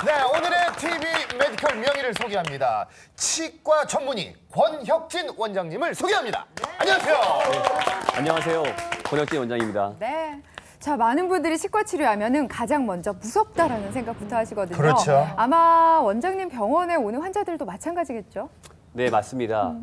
네, 오늘의 TV 메디컬 명의를 소개합니다. 치과 전문의 권혁진 원장님을 소개합니다. 안녕하세요. 안녕하세요. 권혁진 원장입니다. 네. 자, 많은 분들이 치과 치료하면은 가장 먼저 무섭다라는 생각부터 하시거든요. 그렇죠. 아마 원장님 병원에 오는 환자들도 마찬가지겠죠? 네, 맞습니다.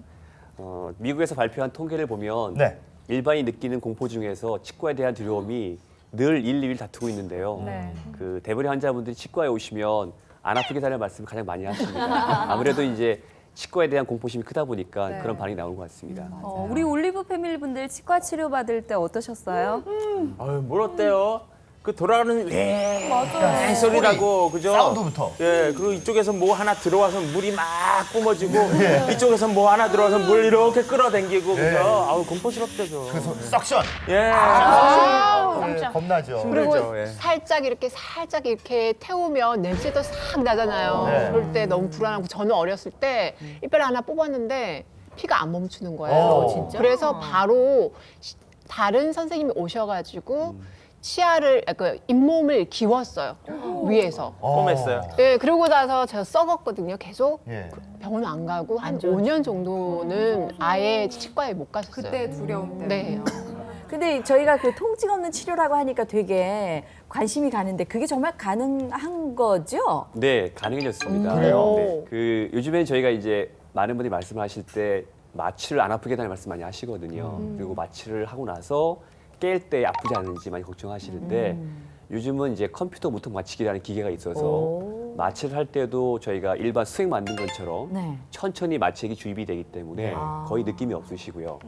미국에서 발표한 통계를 보면 네. 일반이 느끼는 공포 중에서 치과에 대한 두려움이 늘 1, 2위를 다투고 있는데요. 네. 그 대부분의 환자분들이 치과에 오시면 안 아프게 달라는 말씀을 가장 많이 하십니다. 아무래도 이제 치과에 대한 공포심이 크다 보니까 네. 그런 반응이 나오는 것 같습니다. 우리 올리브 패밀리 분들 치과 치료 받을 때 어떠셨어요? 아유, 뭘 어때요? 그 돌아가는 웽 소리 나고, 그죠? 사운드부터. 예, 그리고 이쪽에서 뭐 하나 들어와서 물이 막 뿜어지고, 이쪽에서 뭐 하나 들어와서 물 이렇게 끌어당기고, 그죠? 아우, 공포스럽대죠. 그래서 석션. 예. 네, 겁나죠. 그리고 힘들죠, 예. 살짝 이렇게 태우면 냄새도 싹 나잖아요. 네. 그럴 때 너무 불안하고 저는 어렸을 때 이빨 하나 뽑았는데 피가 안 멈추는 거예요. 진짜? 그래서 바로 다른 선생님이 오셔가지고 치아를 그 잇몸을 기웠어요. 위에서. 뻔했어요. 네, 그러고 나서 제가 썩었거든요. 계속 예. 병원 안 가고 한 5년 정도는 아예 치과에 못 갔었어요. 그때 두려움 때문에. 네. 근데 저희가 그 통증 없는 치료라고 하니까 되게 관심이 가는데 그게 정말 가능한 거죠? 네, 가능해졌습니다. 그래요? 네, 그 요즘엔 저희가 이제 많은 분들이 말씀하실 때 마취를 안 아프게 해달라는 말씀 많이 하시거든요. 그리고 마취를 하고 나서 깰 때 아프지 않은지 많이 걱정하시는데 요즘은 이제 컴퓨터 무통 마취기라는 기계가 있어서 마취를 할 때도 저희가 일반 수액 맞는 것처럼 네. 천천히 마취액이 주입이 되기 때문에 아. 거의 느낌이 없으시고요.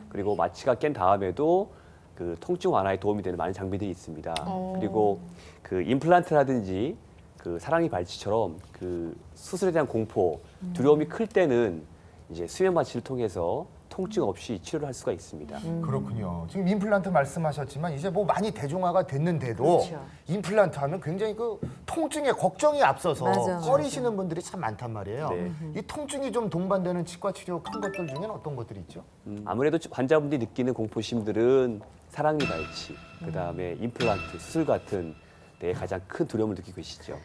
그리고 마취가 깬 다음에도 그 통증 완화에 도움이 되는 많은 장비들이 있습니다. 그리고 그 임플란트라든지 그 사랑니 발치처럼 그 수술에 대한 공포, 두려움이 클 때는 이제 수면 마취를 통해서 통증 없이 치료를 할 수가 있습니다. 그렇군요. 지금 임플란트 말씀하셨지만 이제 뭐 많이 대중화가 됐는데도 그렇죠. 임플란트 하면 굉장히 그 통증에 걱정이 앞서서 맞아, 꺼리시는 분들이 참 많단 말이에요. 네. 이 통증이 좀 동반되는 치과 치료 큰 것들 중에는 어떤 것들이 있죠? 아무래도 환자분들이 느끼는 공포심들은 사랑니 발치, 그다음에 임플란트, 수술 같은 데 가장 큰 두려움을 느끼고 계시죠.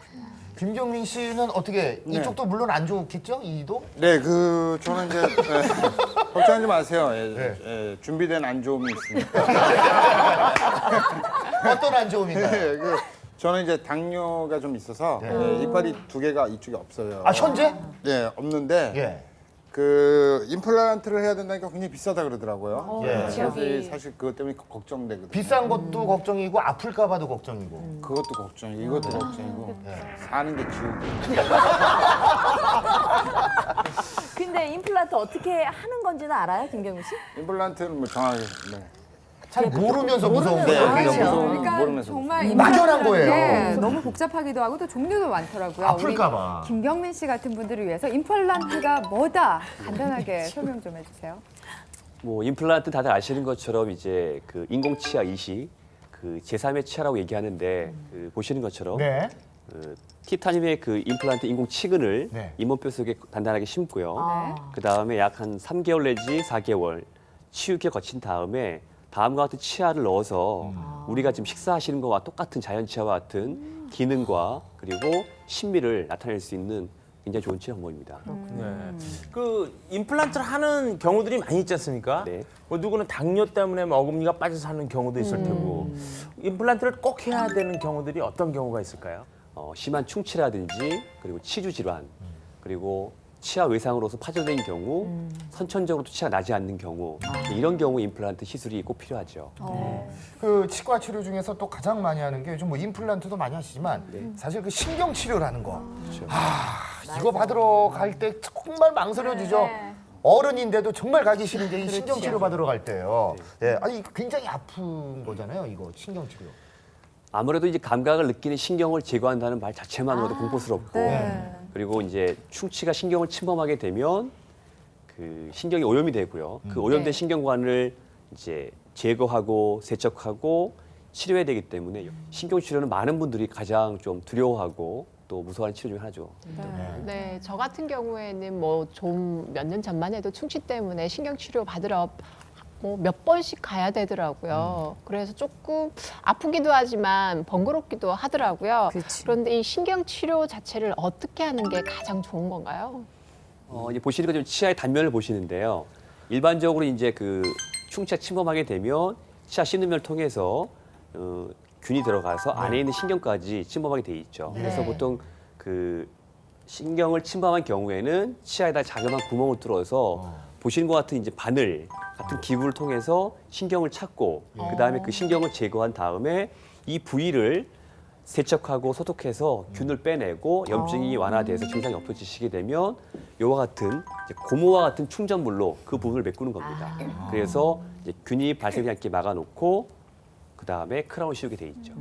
김경민 씨는 어떻게 이쪽도 물론 안 좋겠죠? 이도? 네, 저는 이제 걱정하지 마세요. 예, 네. 예, 준비된 안 좋음이 있습니다. 어떤 안 좋음인가요? 네, 저는 이제 당뇨가 좀 있어서 예, 이빨이 두 개가 이쪽에 없어요. 아 현재? 네, 없는데 예. 그 임플란트를 해야 된다니까 굉장히 비싸다 그러더라고요. 예. 그래서 사실 그것 때문에 걱정되거든요. 비싼 것도 걱정이고 아플까 봐도 걱정이고. 그것도 걱정이고 이것도 걱정이고 사는 게 지옥이에요. 근데 임플란트 어떻게 하는 건지는 알아요, 김경민 씨? 임플란트는 뭐 정확하게 네. 잘 모르면서 무서운 네, 거예요. 그게 그게. 무서운 그러니까 모르면서 정말 막연한 임플란트, 거예요. 네, 너무 복잡하기도 하고 또 종류도 많더라고요. 아플까 봐. 우리 김경민 씨 같은 분들을 위해서 임플란트가 뭐다 간단하게 설명 좀 해주세요. 뭐 임플란트 다들 아시는 것처럼 이제 그 인공 치아 이식, 그 제3의 치아라고 얘기하는데 그 보시는 것처럼 네. 그 티타늄의 그 임플란트 인공 치근을 네. 잇몸뼈 속에 단단하게 심고요. 네. 그 다음에 약 한 3개월 내지 4개월 치유기 거친 다음에 다음과 같은 치아를 넣어서 우리가 지금 식사하시는 것과 똑같은 자연 치아와 같은 기능과 그리고 신비를 나타낼 수 있는 굉장히 좋은 치료 방법입니다. 네. 그 임플란트를 하는 경우들이 많이 있지 않습니까? 네. 뭐 누구는 당뇨 때문에 뭐 어금니가 빠져서 하는 경우도 있을 테고 임플란트를 꼭 해야 되는 경우들이 어떤 경우가 있을까요? 심한 충치라든지 그리고 치주 질환 그리고 치아 외상으로서 파절된 경우 선천적으로도 치아가 나지 않는 경우 이런 경우 임플란트 시술이 꼭 필요하죠. 그 치과 치료 중에서 또 가장 많이 하는 게 요즘 뭐 임플란트도 많이 하시지만 사실 그 신경 치료라는 거. 이거 받으러 갈 때 정말 망설여지죠. 어른인데도 정말 가기 싫은 게 이 신경 치료 받으러 갈 때예요. 예, 아니 이거 굉장히 아픈 거잖아요. 이거 신경 치료. 아무래도 이제 감각을 느끼는 신경을 제거한다는 말 자체만으로도 공포스럽고 그리고 이제 충치가 신경을 침범하게 되면 그 신경이 오염이 되고요. 그 오염된 신경관을 이제 제거하고 세척하고 치료해야 되기 때문에 신경 치료는 많은 분들이 가장 좀 두려워하고 또 무서워하는 치료 중 하나죠. 네, 저 같은 경우에는 뭐 좀 몇 년 전만 해도 충치 때문에 신경치료 받으러 뭐 몇 번씩 가야 되더라고요. 그래서 조금 아프기도 하지만 번거롭기도 하더라고요. 그치. 그런데 이 신경 치료 자체를 어떻게 하는 게 가장 좋은 건가요? 이제 보시는 것처럼 치아의 단면을 보시는데요. 일반적으로 이제 그 충치가 침범하게 되면 치아 씹는면을 통해서 균이 들어가서 안에 있는 신경까지 침범하게 돼 있죠. 그래서 보통 그 신경을 침범한 경우에는 치아에다 자그마한 구멍을 뚫어서 보시는 것 같은 이제 바늘 같은 기구를 통해서 신경을 찾고 그 다음에 그 신경을 제거한 다음에 이 부위를 세척하고 소독해서 균을 빼내고 염증이 완화돼서 증상이 없어지시게 되면 이와 같은 이제 고무와 같은 충전물로 그 부분을 메꾸는 겁니다. 그래서 이제 균이 발생하지 않게 막아놓고 그 다음에 크라운 씌우게 돼 있죠.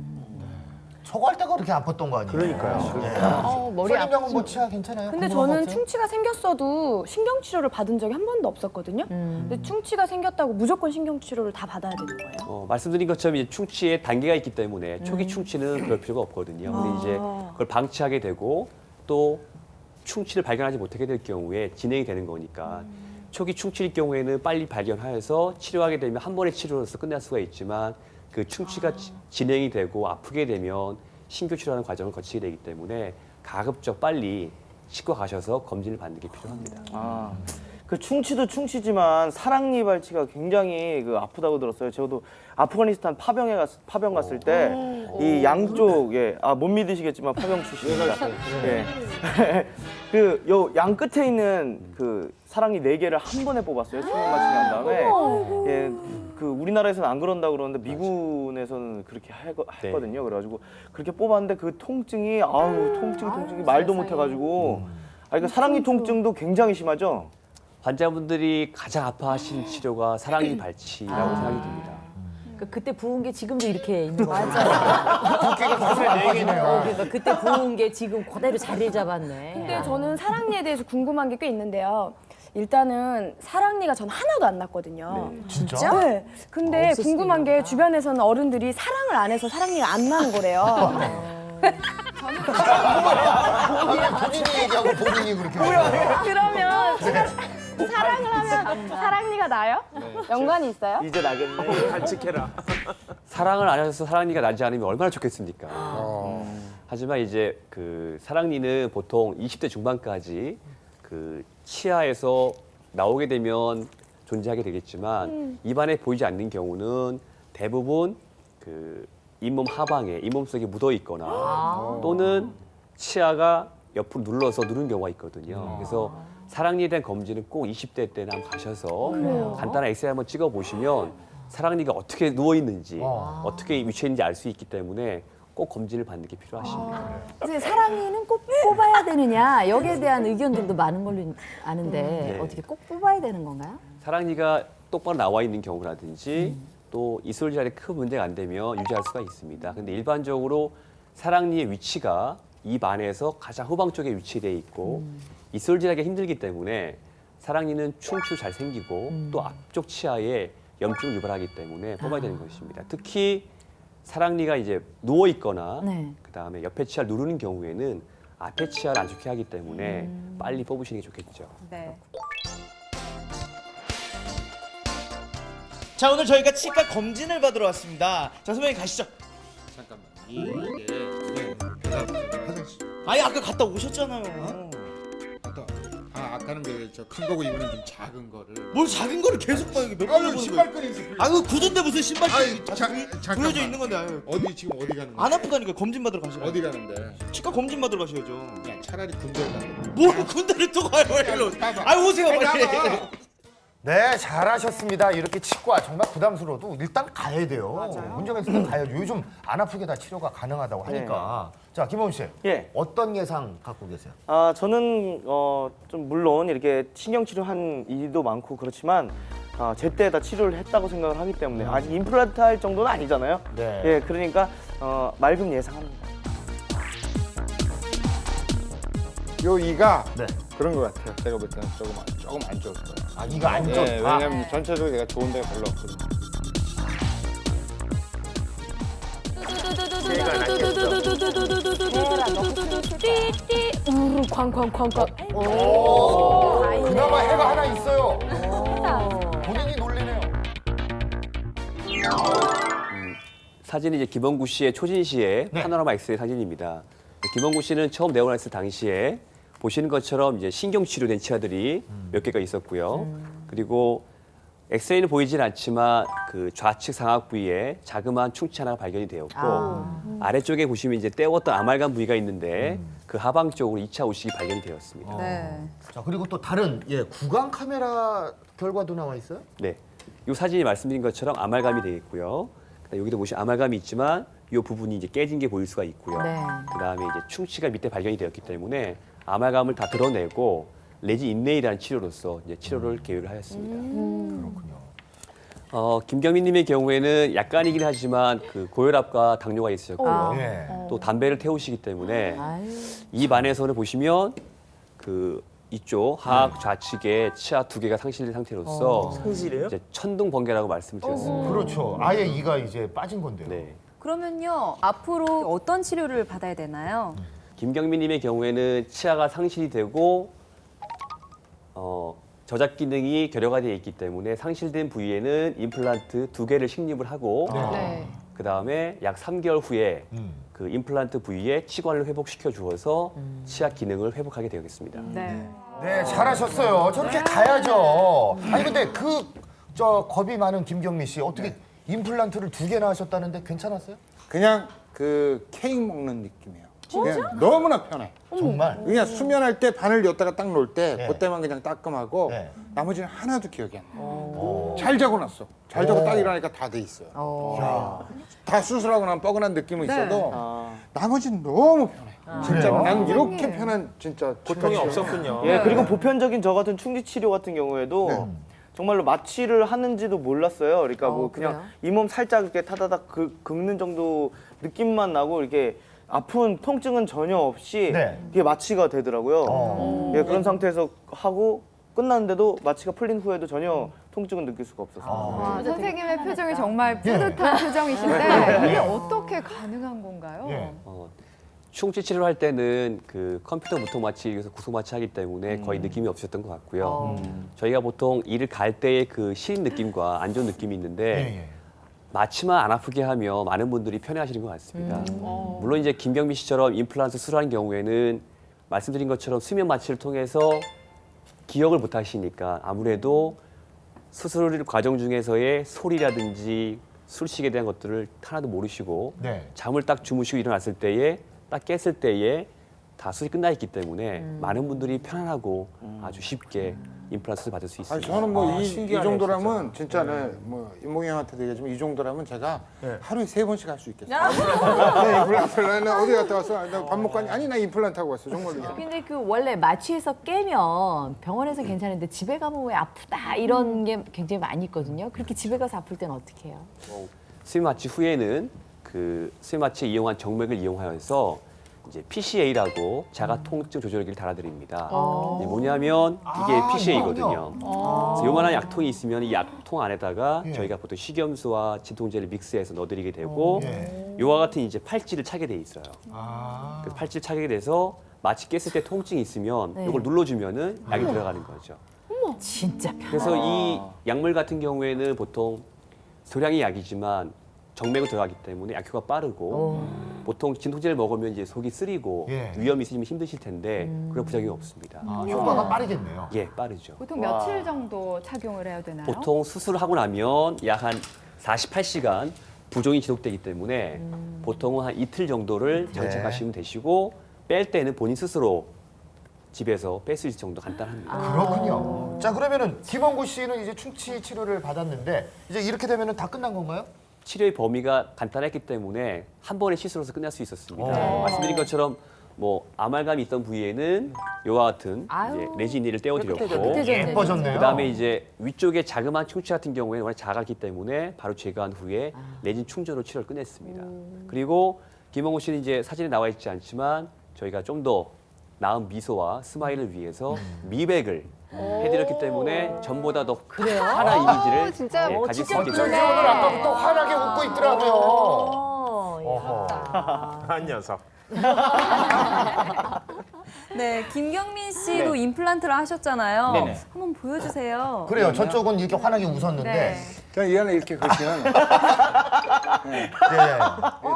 저거 할 때가 그렇게 아팠던 거 아니에요? 그러니까요. 머리 손님형은 뭐 치아 괜찮아요? 근데 궁금한 거 저는 없어요? 충치가 생겼어도 신경 치료를 받은 적이 한 번도 없었거든요. 근데 충치가 생겼다고 무조건 신경 치료를 다 받아야 되는 거예요? 말씀드린 것처럼 이제 충치에 단계가 있기 때문에 초기 충치는 그럴 필요가 없거든요. 근데 이제 그걸 방치하게 되고 또 충치를 발견하지 못하게 될 경우에 진행이 되는 거니까 초기 충치일 경우에는 빨리 발견하여서 치료하게 되면 한 번의 치료로서 끝날 수가 있지만 그 충치가 진행이 되고 아프게 되면 신규 치료하는 과정을 거치게 되기 때문에 가급적 빨리 치과 가셔서 검진을 받는 게 필요합니다. 아, 그 충치도 충치지만 사랑니 발치가 굉장히 그 아프다고 들었어요. 저도 아프가니스탄 파병 갔을 때 이 양쪽에 못 믿으시겠지만 파병 출신입니다. 예. 그 요 양 끝에 있는 그 사랑니 4개를 한 번에 뽑았어요. 수면 마취기 한 다음에. 예. 그 우리나라에서는 안 그런다 그러는데 미군에서는 그렇게 했거든요. 그래가지고 그렇게 뽑았는데 그 통증이 통증이 말도 못 해가지고 그러니까 사랑니 통증도 굉장히 심하죠. 환자분들이 가장 아파하시는 치료가 사랑니 발치라고 생각이 듭니다. 그때 부은 게 지금도 이렇게 있는 거예요. 두께가 사실 4개네요. 그러니까 그때 부은 게 지금 그대로 자리를 잡았네. 근데 저는 사랑니에 대해서 궁금한 게 꽤 있는데요. 일단은 사랑니가 전 하나도 안 났거든요. 진짜? 네. 근데 궁금한 게 주변에서는 어른들이 사랑을 안 해서 사랑니가 안 나는 거래요. 본인이 얘기하고 본인이 그렇게. 그러면 사랑을 하면 사랑니가 나요? 연관이 있어요? 이제 나겠네. 간직해라. 사랑을 안 해서 사랑니가 나지 않으면 얼마나 좋겠습니까? 하지만 이제 그 사랑니는 보통 20대 중반까지 그 치아에서 나오게 되면 존재하게 되겠지만 입안에 보이지 않는 경우는 대부분 그 잇몸 하방에 잇몸 속에 묻어 있거나 또는 치아가 옆으로 눌러서 누른 경우가 있거든요. 그래서 사랑니에 대한 검진은 꼭 20대 때나 한번 가셔서 간단한 엑스레이 한번 찍어 보시면 사랑니가 어떻게 누워 있는지 어떻게 위치해 있는지 알 수 있기 때문에 꼭 검진을 받는 게 필요하십니다. 근데 사랑니는 꼭 뽑아야 되느냐 여기에 대한 의견들도 많은 걸로 아는데 네. 어떻게 꼭 뽑아야 되는 건가요? 사랑니가 똑바로 나와 있는 경우라든지 또 이솔 자리에 큰 문제가 안 되면 유지할 수가 있습니다. 근데 일반적으로 사랑니의 위치가 입 안에서 가장 후방 쪽에 위치되어 있고 이솔질하기가 힘들기 때문에 사랑니는 충치도 잘 생기고 또 앞쪽 치아에 염증을 유발하기 때문에 뽑아야 되는 것입니다. 특히 사랑니가 이제 누워 있거나 네. 그다음에 옆에 치아를 누르는 경우에는 앞에 치아를 안 좋게 하기 때문에 빨리 뽑으시는 게 좋겠죠. 네. 자, 오늘 저희가 치과 검진을 받으러 왔습니다. 자, 선배님 가시죠. 잠깐만. 이게 화장실. 아니, 아까 갔다 오셨잖아요. 아까는 저 큰 거고 이번엔 좀 작은 거를. 뭘 작은 거를 계속 봐요. 몇 번을 보는 거예요. 신발끈이 있어. 그 구두인데 무슨 신발끈이 아니, 잠깐만. 보여져 있는 건데. 아유. 지금 어디 가는 거야? 안 아프다니까 검진 받으러 가셔요. 어디 가는데? 치과 검진 받으러 가셔야죠. 야, 차라리 군대를 가는 뭘 군대를 또 가요, 일로. 오세요, 빨리. 네, 잘하셨습니다. 이렇게 치과 정말 부담스러워도 일단 가야 돼요. 문제가 있을 때 가야죠. 요즘 안 아프게 다 치료가 가능하다고 하니까. 자, 김범 씨. 예. 어떤 예상 갖고 계세요? 저는 좀 물론 이렇게 신경 치료한 일도 많고 그렇지만 제때에다 치료를 했다고 생각을 하기 때문에 아직 임플란트 할 정도는 아니잖아요. 네. 예, 그러니까 맑음 예상합니다. 요 이가 네. 그런 것 같아요. 제가 볼 때는 조금 안 좋을 거예요. 아, 이가 안 좋다. 예, 왜냐면 전체적으로 내가 좋은 데가 별로 없거든요. 쾅쾅쾅쾅. 그나마 해가 하나 있어요. 본인이 놀리네요. 사진은 이제 김원구 씨의 초진 시의 네. 파노라마 엑스레이 사진입니다. 김원구 씨는 처음 내원했을 당시에 보시는 것처럼 이제 신경 치료된 치아들이 몇 개가 있었고요. 그리고 엑스레이는 보이진 않지만 그 좌측 상악 부위에 자그마한 충치 하나가 발견이 되었고 아래쪽에 보시면 이제 떼었던 아말감 부위가 있는데 그 하방 쪽으로 2차 우식이 발견이 되었습니다. 네. 자, 그리고 또 다른 구강 카메라 결과도 나와 있어요? 네, 이 사진이 말씀드린 것처럼 아말감이 되어 있고요. 그다음에 여기도 보시면 아말감이 있지만 이 부분이 이제 깨진 게 보일 수가 있고요. 네. 그다음에 이제 충치가 밑에 발견이 되었기 때문에 아말감을 다 드러내고 레진 인레이라는 치료로서 이제 치료를 계획을 하였습니다. 그렇군요. 김경민님의 경우에는 약간이긴 하지만 그 고혈압과 당뇨가 있으셨고요. 예. 또 담배를 태우시기 때문에 아유. 이 반에서는 보시면 그 이쪽 하악 좌측에 치아 2개가 상실된 상태로서 상실이에요? 이제 천둥 번개라고 말씀을 드렸습니다. 그렇죠. 아예 이가 이제 빠진 건데요. 네. 그러면요 앞으로 어떤 치료를 받아야 되나요? 김경민님의 경우에는 치아가 상실이 되고 저작 기능이 결여가 되어 있기 때문에 상실된 부위에는 임플란트 2개를 식립을 하고 네. 그 다음에 약 3개월 후에 음. 그 임플란트 부위에 치관을 회복시켜 주어서 치아 기능을 회복하게 되겠습니다. 네. 네, 잘하셨어요. 저렇게 가야죠. 아니 근데 겁이 많은 김경민 씨 어떻게 임플란트를 2개나 하셨다는데 괜찮았어요? 그냥 그 케이크 먹는 느낌이에요. 그냥 너무나 편해. 정말? 그냥 수면할 때 바늘 였다가 딱 놓을 때 네. 그때만 그냥 따끔하고 네. 나머지는 하나도 기억이 안 나. 잘 자고 났어. 잘 자고 딱 일어나니까 다 돼 있어요. 다 수술하고 나면 뻐근한 느낌은 있어도 나머지는 너무 편해. 진짜 그래요? 난 이렇게 편한 진짜 고통이 치료가 없었군요. 예, 그리고 보편적인 저 같은 충치 치료 같은 경우에도 네. 정말로 마취를 하는지도 몰랐어요. 그러니까 뭐 그냥 그래요? 잇몸 살짝 이렇게 타다닥 긁는 정도 느낌만 나고 이렇게 아픈 통증은 전혀 없이 네. 이게 마취가 되더라고요. 예, 그런 상태에서 하고 끝났는데도 마취가 풀린 후에도 전혀 통증은 느낄 수가 없었어요. 와, 선생님의 표정이 정말 뿌듯한 표정이신데 이게 어떻게 가능한 건가요? 예. 충치 치료를 할 때는 그 컴퓨터 무통 마취에서 구속 마취하기 때문에 거의 느낌이 없으셨던 것 같고요. 저희가 보통 일을 갈 때의 그 시린 느낌과 안 좋은 느낌이 있는데 예, 예. 마취만 안 아프게 하며 많은 분들이 편해하시는 것 같습니다. 물론 이제 김경민 씨처럼 임플란트 수술한 경우에는 말씀드린 것처럼 수면 마취를 통해서 기억을 못 하시니까 아무래도 수술 과정 중에서의 소리라든지 술식에 대한 것들을 하나도 모르시고 네. 잠을 딱 주무시고 일어났을 때에 딱 깼을 때에 다 수술이 끝나 있기 때문에 많은 분들이 편안하고 아주 쉽게 임플란트 수술 받을 수 아니 있습니다. 저는 뭐 이 신기하네, 정도라면 진짜 뭐 인몽이 형한테도 얘기하지만 이 정도라면 제가 하루에 3번씩 할 수 있겠어요. 네, 임플란트를 나 어디 갔다 왔어? 나 밥 먹고 왔니? 아니 나 임플란트 하고 왔어. 정말로. 근데 그 원래 마취해서 깨면 병원에서 괜찮은데 집에 가면 왜 아프다 이런 게 굉장히 많이 있거든요. 그렇게 집에 가서 아플 때는 어떻게 해요? 수면 마취 후에는 그 수면 마취에 이용한 정맥을 이용하여서 이제 PCA라고 자가 통증 조절기를 달아드립니다. 이게 뭐냐면 이게 PCA거든요. 그래서 요만한 약통이 있으면 이 약통 안에다가 저희가 보통 식염수와 진통제를 믹스해서 넣어드리게 되고 요와 같은 이제 팔찌를 차게 돼 있어요. 그래서 팔찌를 차게 돼서 마치 깼을 때 통증이 있으면 이걸 눌러주면은 약이 들어가는 거죠. 진짜 편. 그래서 이 약물 같은 경우에는 보통 소량의 약이지만 정맥으로 들어가기 때문에 약효가 빠르고 보통 진통제를 먹으면 이제 속이 쓰리고 예. 위염이 있으면 힘드실 텐데 그런 부작용이 없습니다. 효과가 빠르겠네요. 예, 빠르죠. 보통 며칠 정도 착용을 해야 되나요? 보통 수술하고 나면 약 한 48시간 부종이 지속되기 때문에 보통은 한 이틀 정도를 장착하시면 되시고 뺄 때는 본인 스스로 집에서 뺄 수 있을 정도 간단합니다. 그렇군요. 자, 그러면은 김원구 씨는 이제 충치 치료를 받았는데 이제 이렇게 되면은 다 끝난 건가요? 치료의 범위가 간단했기 때문에 한 번의 시술로서 끝날 수 있었습니다. 말씀드린 것처럼 뭐 아말감이 있던 부위에는 이와 같은 이제 레진이를 떼어드렸고 예뻐졌네요. 그다음에 이제 위쪽에 자그마한 충치 같은 경우에는 워낙 작았기 때문에 바로 제거한 후에 레진 충전으로 치료를 끝냈습니다. 그리고 김원구 씨는 이제 사진에 나와 있지 않지만 저희가 좀 더 나은 미소와 스마일을 위해서 미백을 해드렸기 때문에 전보다 더 환한 이미지를 진짜 가질 수 있게 어쩐지 됐습니다. 오늘 아까부터 환하게 웃고 있더라고요. 어, 한 녀석. 네, 김경민 씨도 임플란트를 하셨잖아요. 네네. 한번 보여주세요. 그래요. 저쪽은 이렇게 환하게 웃었는데. 네. 그냥 이 안에 이렇게 긁히면 네.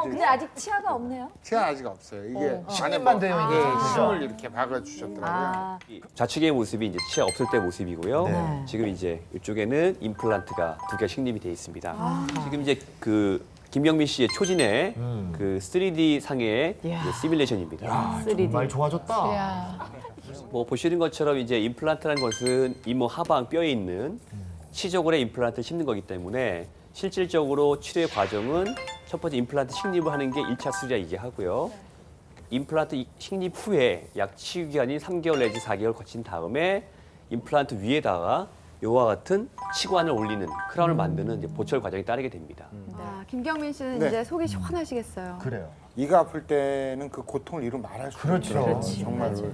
근데 아직 치아가 없네요. 치아 아직 없어요. 이게 안에 신경만 돼요, 이게. 그죠? 심을 이렇게 박아주셨더라고요. 아, 좌측의 모습이 이제 치아 없을 때 모습이고요. 네. 지금 이제 이쪽에는 임플란트가 2개 식립이 돼 있습니다. 지금 이제 그 김경민 씨의 초진의 그 3D 상의 그 시뮬레이션입니다. 3D. 정말 좋아졌다. 이야. 뭐 보시는 것처럼 이제 임플란트라는 것은 이모 하방 뼈에 있는 치조골의 임플란트를 심는 거기 때문에 실질적으로 치료의 과정은 첫 번째 임플란트 식립을 하는 게 1차 수리이기 하고요. 임플란트 식립 후에 약 치유 기간이 3개월 내지 4개월 거친 다음에 임플란트 위에다가 이와 같은 치관을 올리는 크라운을 만드는 이제 보철 과정이 따르게 됩니다. 아, 김경민 씨는 네. 이제 속이 시원하시겠어요. 그래요. 이가 아플 때는 그 고통을 이루 말할 수 그렇죠. 없더라고요. 정말로.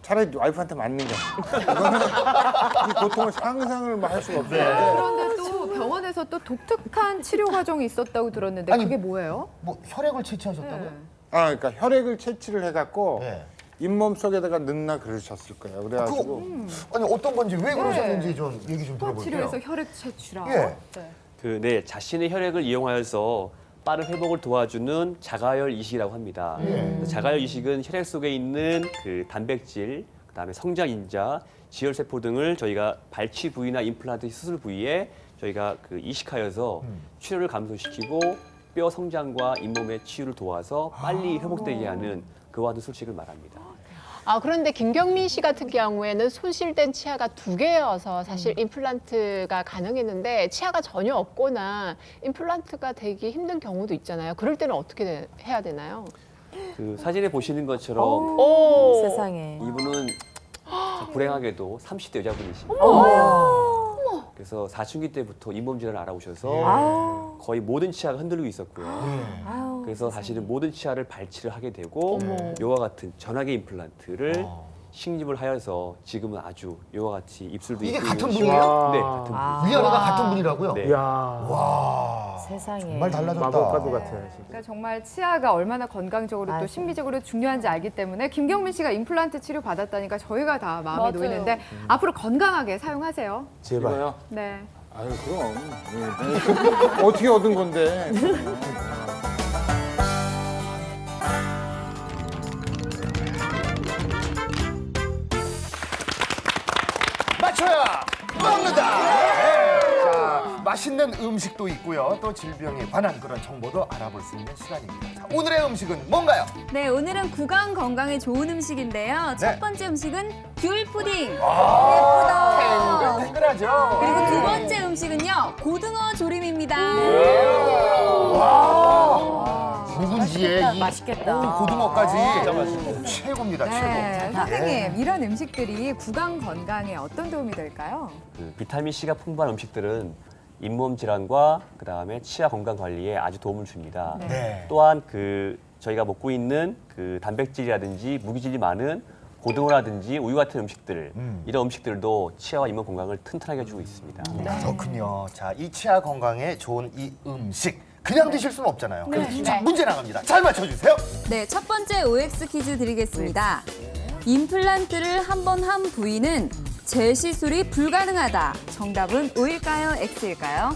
차라리 와이프한테 맞는 게. 이거는 이 고통을 상상을 할 수가 없어요. 그런데 또 병원에서 또 독특한 치료 과정이 있었다고 들었는데 아니, 그게 뭐예요? 뭐 혈액을 채취하셨다고요? 아, 그러니까 혈액을 채취를 해갖고 네. 잇몸 속에다가 넣나 그러셨을 거예요. 그래가지고 아니 어떤 건지 왜 그러셨는지 좀 얘기 좀 또 들어볼게요. 치료에서 혈액 채취라. 예. 네, 자신의 혈액을 이용하여서 빠른 회복을 도와주는 자가혈 이식이라고 합니다. 자가혈 이식은 혈액 속에 있는 그 단백질, 그다음에 성장 인자, 지혈세포 등을 저희가 발치 부위나 임플란트 수술 부위에 저희가 그 이식하여서 출혈을 감소시키고 뼈 성장과 잇몸의 치유를 도와서 빨리 회복되게 하는 그와 같은 수칙을 말합니다. 아, 그런데 김경민 씨 같은 경우에는 손실된 치아가 2개여서 사실 임플란트가 가능했는데 치아가 전혀 없거나 임플란트가 되기 힘든 경우도 있잖아요. 그럴 때는 어떻게 해야 되나요? 그 사진에 보시는 것처럼 오, 세상에. 이분은 불행하게도 30대 여자분이십니다. 그래서 사춘기 때부터 잇몸 질환을 알아오셔서 거의 모든 치아가 흔들리고 있었고요. 그래서 사실은 모든 치아를 발치를 하게 되고 이와 같은 전화기 임플란트를 식립을 하여서 지금은 아주 이와 같이 입술도 이게 있고 같은 있는 분이에요? 네, 같은 분. 위아래가 같은 분이라고요? 네. 이야. 와. 세상에. 정말 달라졌다. 마법가도 같아요. 진짜. 그러니까 정말 치아가 얼마나 건강적으로 또 맞아요. 심리적으로 중요한지 알기 때문에 김경민 씨가 임플란트 치료 받았다니까 저희가 다 마음이 맞아요. 놓이는데 앞으로 건강하게 사용하세요. 제발. 이거요? 네. 아유 그럼 어떻게 얻은 건데? 맞춰야 먹는다. 네. 자, 맛있는 음식도 있고요. 또 질병에 관한 그런 정보도 알아볼 수 있는 시간입니다. 자, 오늘의 음식은 뭔가요? 네, 오늘은 구강 건강에 좋은 음식인데요. 첫 번째 음식은 귤 푸딩. 예쁘다. 탱글탱글하죠. 그리고 두 번째 음식은요, 고등어 조림입니다. 묵은지에 이 맛있겠다. 고등어까지 최고입니다. 네, 최고. 선생님 이런 음식들이 구강 건강에 어떤 도움이 될까요? 그 비타민 C가 풍부한 음식들은 잇몸 질환과 그다음에 치아 건강 관리에 아주 도움을 줍니다. 네. 또한 그 저희가 먹고 있는 그 단백질이라든지 무기질이 많은 고등어라든지 우유 같은 음식들 이런 음식들도 치아와 잇몸 건강을 튼튼하게 해주고 있습니다. 그렇군요. 자, 이 치아 건강에 좋은 이 음식 그냥 드실 수는 없잖아요. 자, 문제 나갑니다. 잘 맞춰주세요. 네, 첫 번째 OX 퀴즈 드리겠습니다. 임플란트를 한 번 한 부위는 재시술이 불가능하다. 정답은 O일까요? X일까요?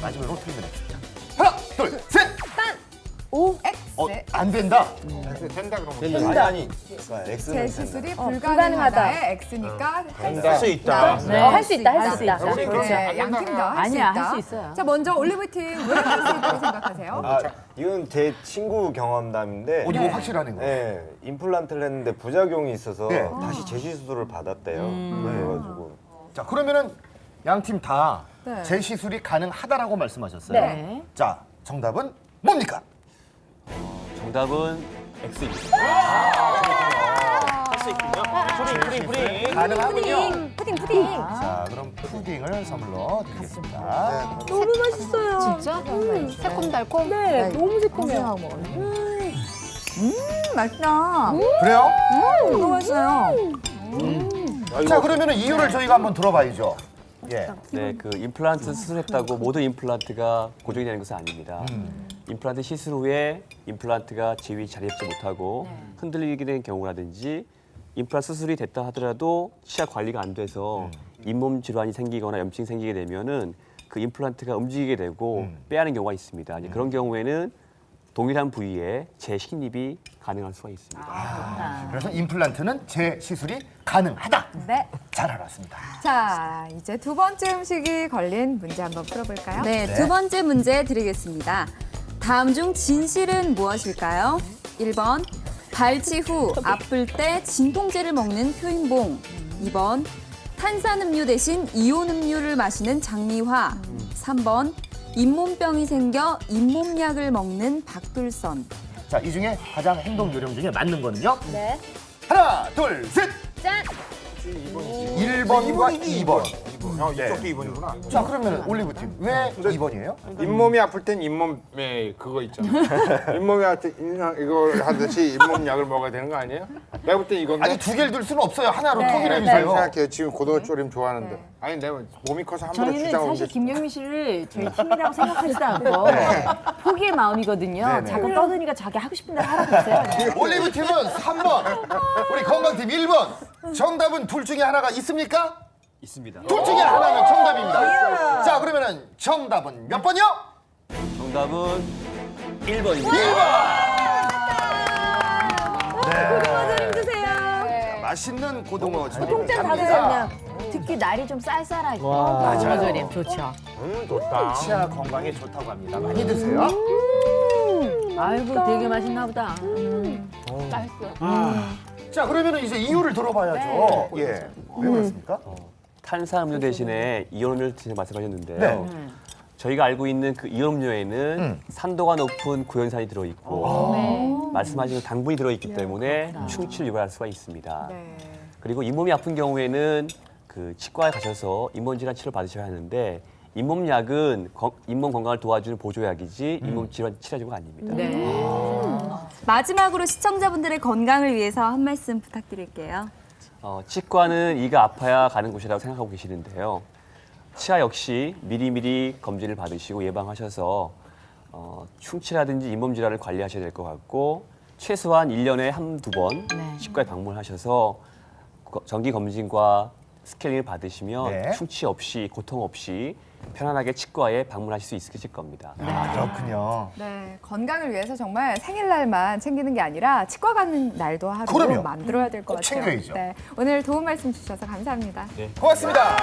마지막으로 틀리면 됩니다. 하나, 둘, 셋. O X. 안 된다. 된다 그러면. 아니. 재시술이 불가능하다의 X니까 할 수 있다. 네, 할 수 있다, 할 수 있다. 네, 양팀 다 할 수 아니야, 있다. 할 수 있어요. 자, 먼저 올리브팀 왜 할 수 있다고 생각하세요? 아, 이건 제 친구 경험담인데 이거 확실하네. 이거. 네, 임플란트를 했는데 부작용이 있어서 네. 다시 재시술을 받았대요. 그래가지고 자, 그러면은 양 팀 다 네. 재시술이 가능하다라고 말씀하셨어요. 네. 자, 정답은 뭡니까? 정답은 X입니다. 할 수 있군요. 프링. 가능하군요. 푸딩. 자, 그럼 푸딩을 선물로 드리겠습니다. 너무 맛있어요. 진짜? 새콤달콤? 네, 너무 새콤해요. 맛있다. 그래요? 너무 맛있어요. 자, 그러면은 이유를 저희가 한번 들어봐야죠. 예. 네, 그 임플란트 수술했다고 모든 임플란트가 고정이 되는 것은 아닙니다. 임플란트 시술 후에 임플란트가 제위 자리 잡지 못하고 흔들리게 된 경우라든지 임플란트 수술이 됐다 하더라도 치아 관리가 안 돼서 잇몸 질환이 생기거나 염증이 생기게 되면은 그 임플란트가 움직이게 되고 빼하는 경우가 있습니다. 이제 그런 경우에는 동일한 부위에 재식립이 가능할 수가 있습니다. 그래서 임플란트는 재시술이 가능하다. 네. 잘 알았습니다. 자, 이제 두 번째 음식이 걸린 문제 한번 풀어볼까요? 네, 두 번째 문제 드리겠습니다. 다음 중 진실은 무엇일까요? 1번 발치 후 아플 때 진통제를 먹는 표인봉. 2번 탄산음료 대신 이온음료를 마시는 장미화. 3번 잇몸병이 생겨 잇몸약을 먹는 박둘선. 자, 이 중에 가장 행동 요령 중에 맞는 거는요? 네. 하나, 둘, 셋! 짠! 1번과 2번. 이쪽도 2번이구나. 자, 그러면 올리브팀 왜 2번이에요? 잇몸이 아플 땐 잇몸에 그거 있잖아. 잇몸이 아플 때 이걸 하듯이 잇몸 약을 먹어야 되는 거 아니에요? 내가 볼 땐 이건데. 아니, 두 개를 둘 수는 없어요. 하나로 통일해 잘 주세요. 생각해요. 지금 고등어 조림 좋아하는데. 아니 내가 몸이 커서 한 번도 저희는 주장 사실 없는데. 김영민 씨를 저희 팀이라고 생각하지도 않고 포기의 마음이거든요. 네네. 자꾸 떠드니까 자기 하고 싶은 대로 하라고 했어요. 올리브팀은 3번, 우리 건강팀 1번. 정답은 둘 중에 하나가 있습니까? 있습니다. 둘 중에 하나는 정답입니다. 자, 그러면은 정답은 몇 번이요? 정답은 1번입니다. 고등어 조림 주세요. 맛있는 고등어 조림. 통째 다들 그냥 특히 날이 좀 쌀쌀하게. 맞아요. 조림 좋죠. 좋다. 치아 건강에 좋다고 합니다. 많이 드세요. 아이고 되게 맛있나 보다. 자, 그러면은 이제 이유를 들어봐야죠. 예. 왜 그렇습니까? 탄산음료 대신에 이온음료를 드시는 말씀하셨는데요. 네. 저희가 알고 있는 그 이온음료에는 산도가 높은 구연산이 들어있고 말씀하신 당분이 들어있기 때문에 충치를 유발할 수가 있습니다. 그리고 잇몸이 아픈 경우에는 그 치과에 가셔서 잇몸 질환 치료 받으셔야 하는데 잇몸약은 잇몸 건강을 도와주는 보조약이지 잇몸 질환 치료제가 아닙니다. 마지막으로 시청자분들의 건강을 위해서 한 말씀 부탁드릴게요. 치과는 이가 아파야 가는 곳이라고 생각하고 계시는데요. 치아 역시 미리미리 검진을 받으시고 예방하셔서 충치라든지 잇몸 질환을 관리하셔야 될 것 같고 최소한 1년에 한두 번 치과에 방문하셔서 정기 검진과 스케일링을 받으시면 네. 충치 없이 고통 없이 편안하게 치과에 방문하실 수 있으실 겁니다. 아, 그렇군요. 네, 건강을 위해서 정말 생일날만 챙기는 게 아니라 치과 가는 날도 하루 그럼요. 만들어야 될 것 꼭 같아요. 챙겨야죠. 네, 오늘 도움 말씀 주셔서 감사합니다. 고맙습니다.